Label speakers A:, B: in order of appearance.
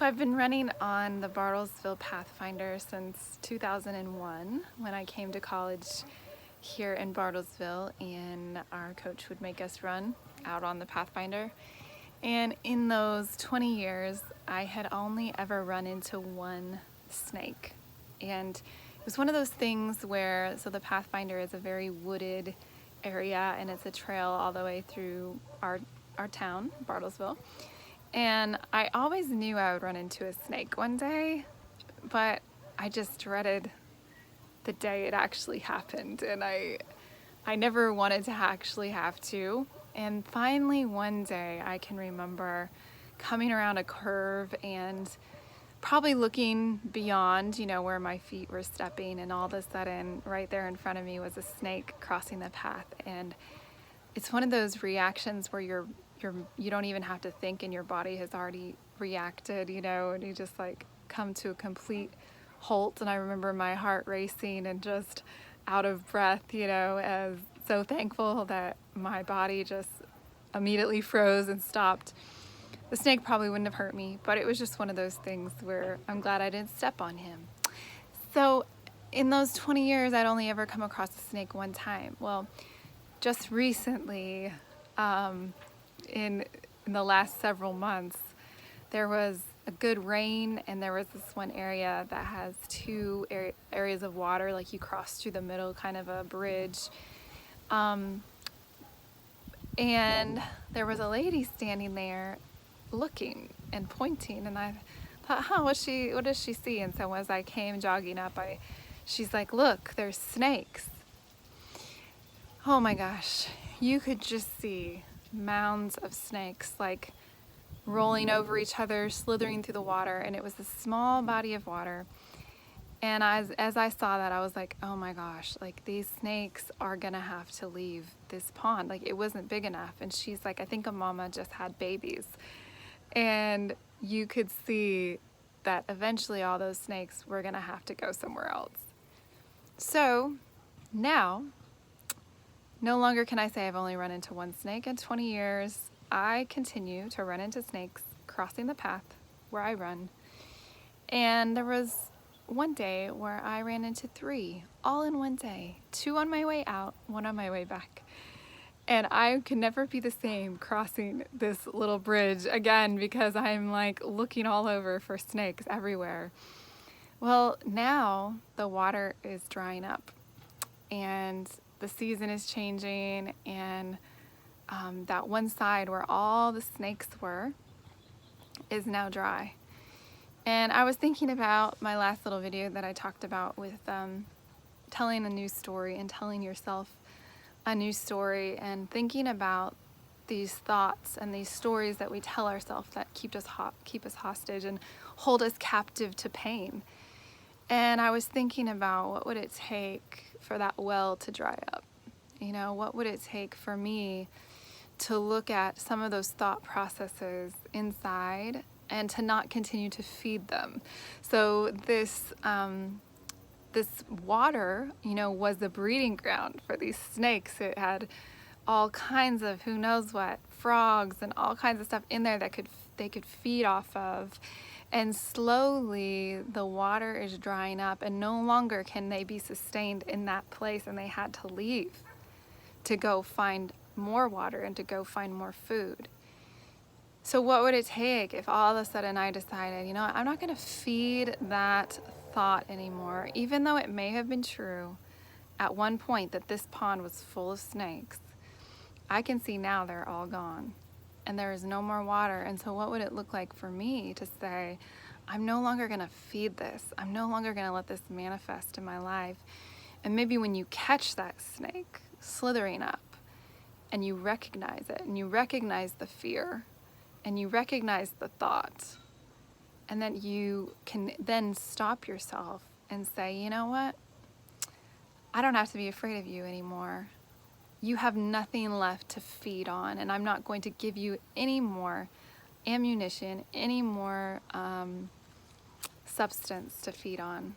A: So I've been running on the Bartlesville Pathfinder since 2001 when I came to college here in Bartlesville, and our coach would make us run out on the Pathfinder. And in those 20 years, I had only ever run into one snake. And it was one of those things where, so the Pathfinder is a very wooded area, and it's a trail all the way through our town, Bartlesville. And I always knew I would run into a snake one day, but I just dreaded the day it actually happened, and I never wanted to actually have to. And finally one day I can remember coming around a curve and probably looking beyond, where my feet were stepping, and all of a sudden right there in front of me was a snake crossing the path. And it's one of those reactions where you don't even have to think, and your body has already reacted, and you just like come to a complete halt. And I remember my heart racing and just out of breath, as so thankful that my body just immediately froze and stopped. The snake probably wouldn't have hurt me, but it was just one of those things where I'm glad I didn't step on him. So in those 20 years, I'd only ever come across a snake one time. Well, just recently, in the last several months, there was a good rain, and there was this one area that has two areas of water, like you cross through the middle, kind of a bridge. And there was a lady standing there looking and pointing, and I thought, what does she see? And so as I came jogging up, she's like, look, there's snakes. Oh my gosh, you could just see mounds of snakes like rolling over each other, slithering through the water, and it was a small body of water. And as I saw that, I was like, oh my gosh, like these snakes are gonna have to leave this pond. Like it wasn't big enough. And she's like, I think a mama just had babies. And you could see that eventually all those snakes were gonna have to go somewhere else. So now, no longer can I say I've only run into one snake in 20 years. I continue to run into snakes crossing the path where I run. And there was one day where I ran into 3, all in one day. 2 on my way out, 1 on my way back. And I could never be the same crossing this little bridge again, because I'm like looking all over for snakes everywhere. Well, now the water is drying up, and the season is changing, and that one side where all the snakes were is now dry. And I was thinking about my last little video that I talked about with telling a new story and telling yourself a new story, and thinking about these thoughts and these stories that we tell ourselves that keep us hostage and hold us captive to pain. And I was thinking about, what would it take for that well to dry up? What would it take for me to look at some of those thought processes inside and to not continue to feed them? So this water, was the breeding ground for these snakes. It had all kinds of, who knows what, frogs and all kinds of stuff in there that they could feed off of. And slowly the water is drying up, and no longer can they be sustained in that place, and they had to leave to go find more water and to go find more food. So what would it take if all of a sudden I decided, I'm not going to feed that thought anymore, even though it may have been true at one point that this pond was full of snakes. I can see now they're all gone, and there is no more water. And so what would it look like for me to say, I'm no longer going to feed this. I'm no longer going to let this manifest in my life. And maybe when you catch that snake slithering up, and you recognize it, and you recognize the fear, and you recognize the thought, and then you can then stop yourself and say, you know what? I don't have to be afraid of you anymore. You have nothing left to feed on, and I'm not going to give you any more ammunition, any more substance to feed on.